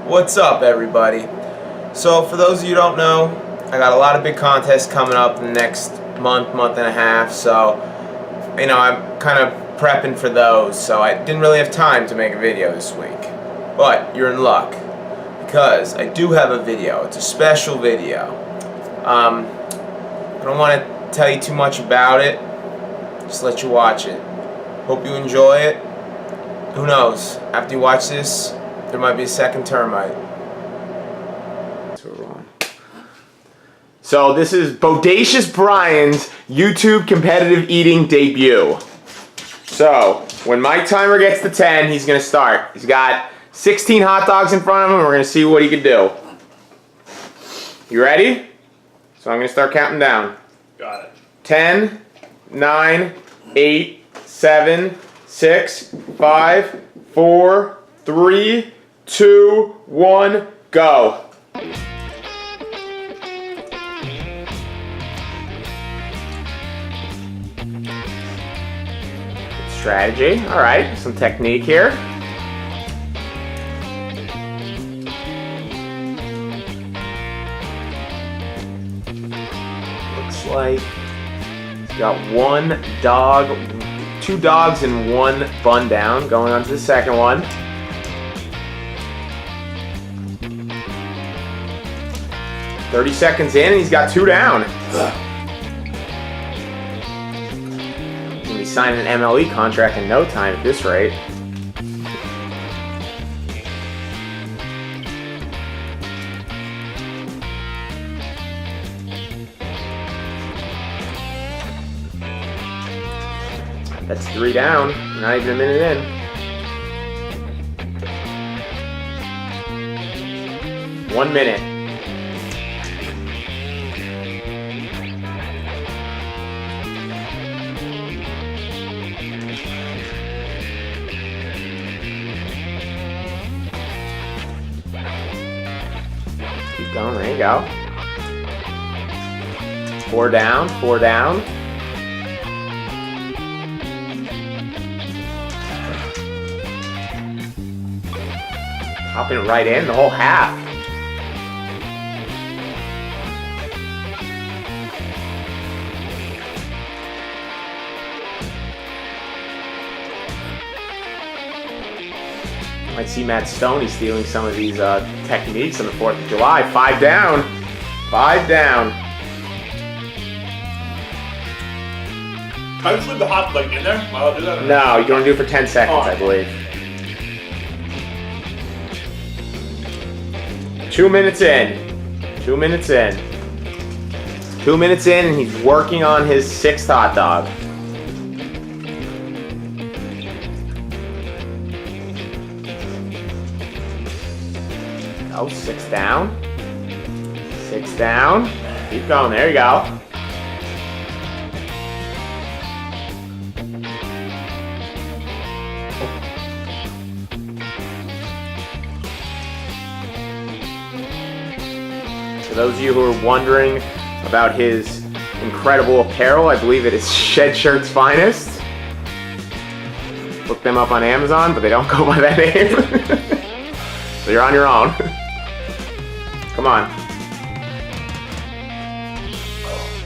What's up, everybody? So for those of you who don't know, I got a lot of big contests coming up in the next month and a half, so I'm kind of prepping for those, so I didn't really have time to make a video this week. But you're in luck, because I do have a video. It's a special video. I don't want to tell you too much about it, just let you watch it. Hope you enjoy it. Who knows, after you watch this, there might be a second Termite. So this is Bodacious Brian's YouTube competitive eating debut. So when my timer gets to 10, he's going to start. He's got 16 hot dogs in front of him, and we're going to see what he can do. You ready? So I'm going to start counting down. Got it. 10, 9, 8, 7, 6, 5, 4, 3, 2, 1, go. Strategy. All right, some technique here. Looks like he's got one dog, two dogs and one bun down. Going on to the second one. "30 seconds in, and he's got two down. He's signing an MLE contract in no time at this rate. That's 3 down, not even a minute in. One minute. Keep going, there you go. 4 down, 4 down. Popping it right in, the whole half. Might see Matt Stoney stealing some of these techniques on the 4th of July. 5 down. 5 down. Can I just leave the hot like in there? I'll do that. No, you're going to do it for 10 seconds, I believe. 2 minutes in. 2 minutes in. 2 minutes in, and he's working on his 6th hot dog. Oh, 6 down. 6 down. Keep going. There you go. For those of you who are wondering about his incredible apparel, I believe it is Shed Shirt's Finest. Look them up on Amazon, but they don't go by that name. So you're on your own. Come on.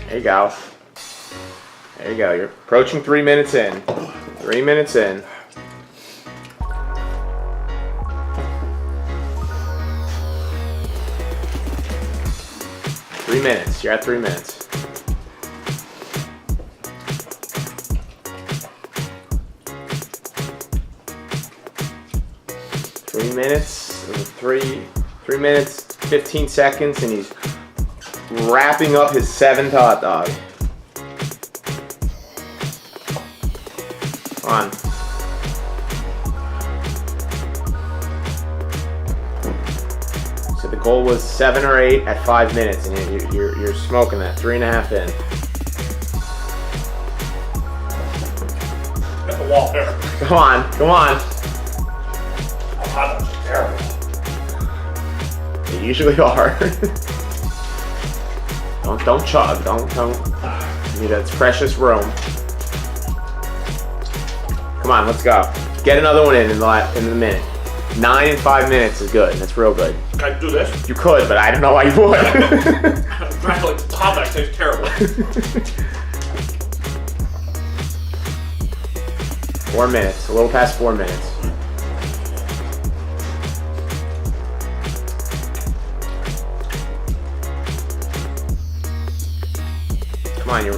There you go. There you go. You're approaching 3 minutes in. 3 minutes in. 3 minutes. You're at 3 minutes. Three minutes, 15 seconds, and he's wrapping up his 7th hot dog. Come on. So the goal was 7 or 8 at 5 minutes, and you're smoking that. 3.5 in. Hit the wall there. Come on, come on. Hot dogs are terrible. They usually are. Don't chug. Don't. That's precious room. Come on, let's go. Get another one in the minute. 9 and 5 minutes is good. That's real good. Can I do this? You could, but I don't know why you would. I'm trying to like the top that tastes terrible. 4 minutes, a little past 4 minutes. Come on, you're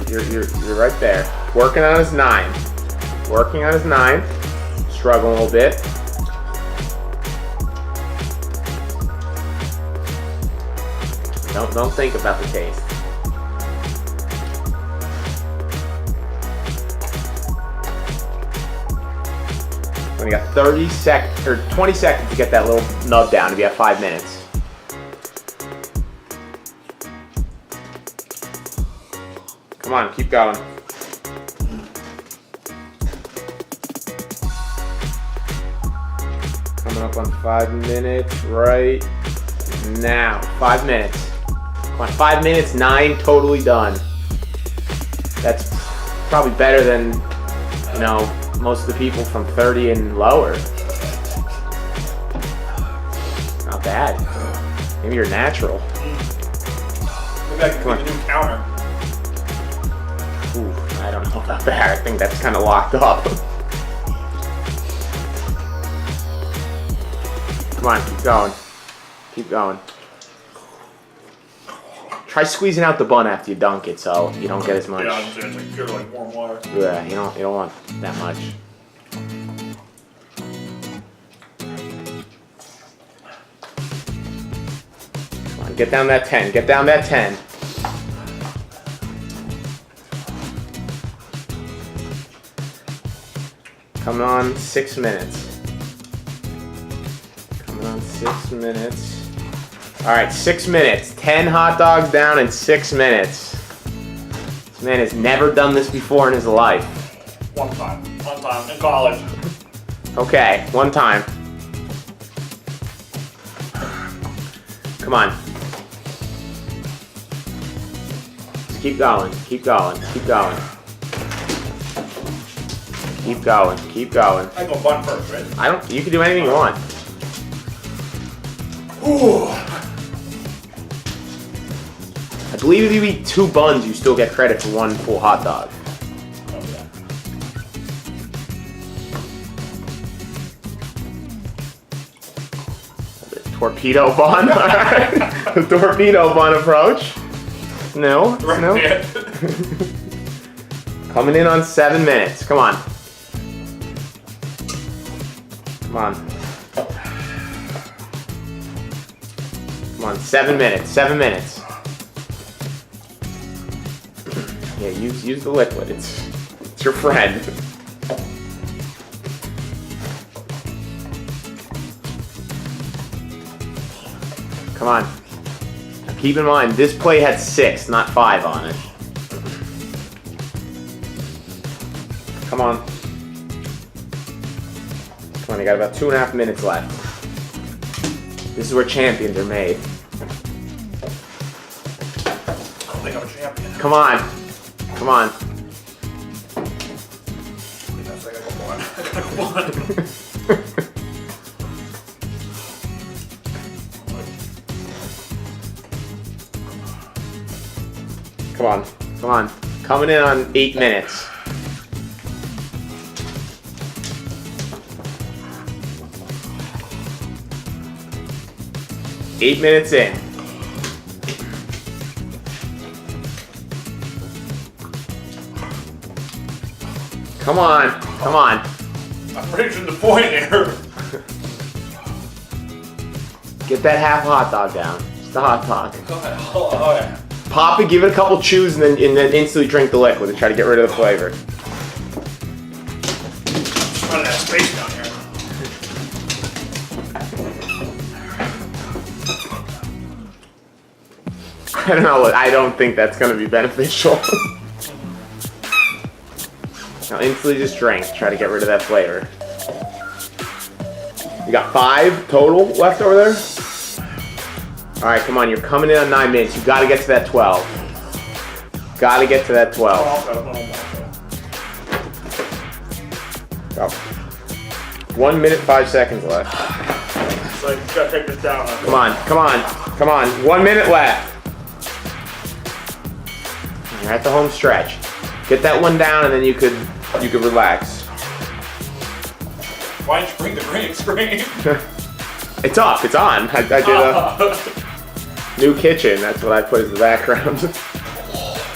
right there. Working on his 9. Working on his 9. Struggling a little bit. Don't think about the taste. You got 30 seconds or 20 seconds to get that little nub down if you have 5 minutes. Come on, keep going. Coming up on 5 minutes right now. 5 minutes. Come on, 5 minutes, 9 totally done. That's probably better than, you know, most of the people from 30 and lower. Not bad. Maybe you're natural. Maybe I can get a new counter. Ooh, I don't know about that. I think that's kind of locked up. Come on, keep going. Keep going. Try squeezing out the bun after you dunk it, so you don't get as much. Yeah, I'm saying it's like pure like warm water. Yeah, you don't want that much. Come on, get down that 10. Get down that 10. Coming on 6 minutes. Coming on 6 minutes. All right, 6 minutes. 10 hot dogs down in 6 minutes. This man has never done this before in his life. One time in college. Okay, one time. Come on. Just keep going, keep going, keep going. Keep going, keep going. I go bun first, right? You can do anything you want. Ooh. I believe if you eat 2 buns, you still get credit for 1 full hot dog. Oh, yeah. The torpedo bun. The torpedo bun approach. No, no. Coming in on 7 minutes. Come on. Come on. Come on, 7 minutes. 7 minutes. Yeah, use the liquid. It's your friend. Come on. Now keep in mind, this plate had 6, not 5 on it. Come on. Come on, you got about 2.5 minutes left. This is where champions are made. I don't think I'm a champion. Come on. Come on. That's like I got one. Come on. Come on. Coming in on 8 minutes. Eight minutes in. Come on, come on. I'm reaching the point here. Get that half hot dog down. Just a hot dog. Oh, yeah. Pop it, give it a couple chews, and then instantly drink the liquid and try to get rid of the flavor. Just running out of space down here. I don't know. I don't think that's going to be beneficial. Now instantly just drink. Try to get rid of that flavor. You got 5 total left over there? Alright, come on. You're coming in on 9 minutes. You got to get to that 12. Got to get to that 12. Go. 1 minute, 5 seconds left. So I just gotta take this down. Come on, come on, come on. 1 minute left. You're at the home stretch. Get that one down, and then you could relax. Why didn't you bring the green screen? It's off. It's on. I did a new kitchen. That's what I put as the background.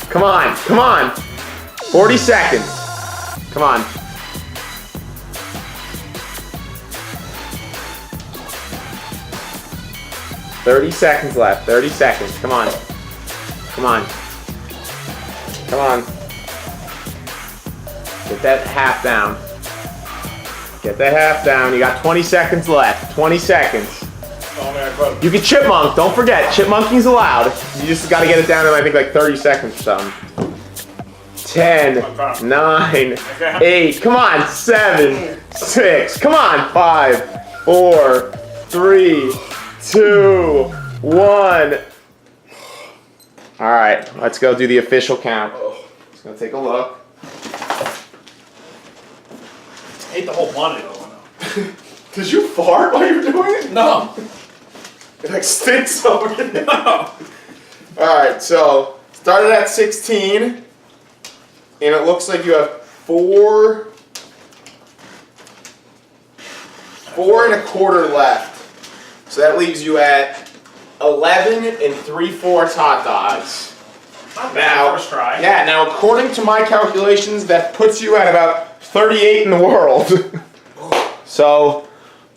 Come on, come on. 40 seconds. Come on. $30 seconds left. 30 seconds. Come on. Come on. Come on. Get that half down. Get that half down. You got 20 seconds left. 20 seconds. Oh man, close. You can chipmunk. Don't forget, chipmunking's allowed. You just got to get it down in I think like 30 seconds or something. 10, 9, 8. Come on. 7, 6. Come on. 5, 4, 3, 2, 1. All right, let's go do the official count. Just gonna take a look. I ate the whole quantity though. Did you fart while you were doing it? No. It like stinks over here. No. Alright, so started at 16, and it looks like you have 4 1/4 left. So that leaves you at 11 3/4 hot dogs. Not bad, first try. Yeah, now according to my calculations, that puts you at about 38 in the world. So,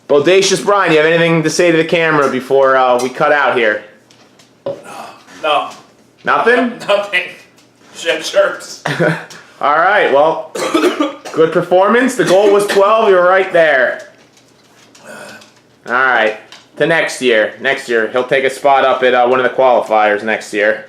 Bodacious Brian, you have anything to say to the camera before we cut out here? No. Nothing? Nothing. Shit shirts. All right, well, good performance. The goal was 12. You were right there. All right, to next year. Next year, he'll take a spot up at one of the qualifiers next year.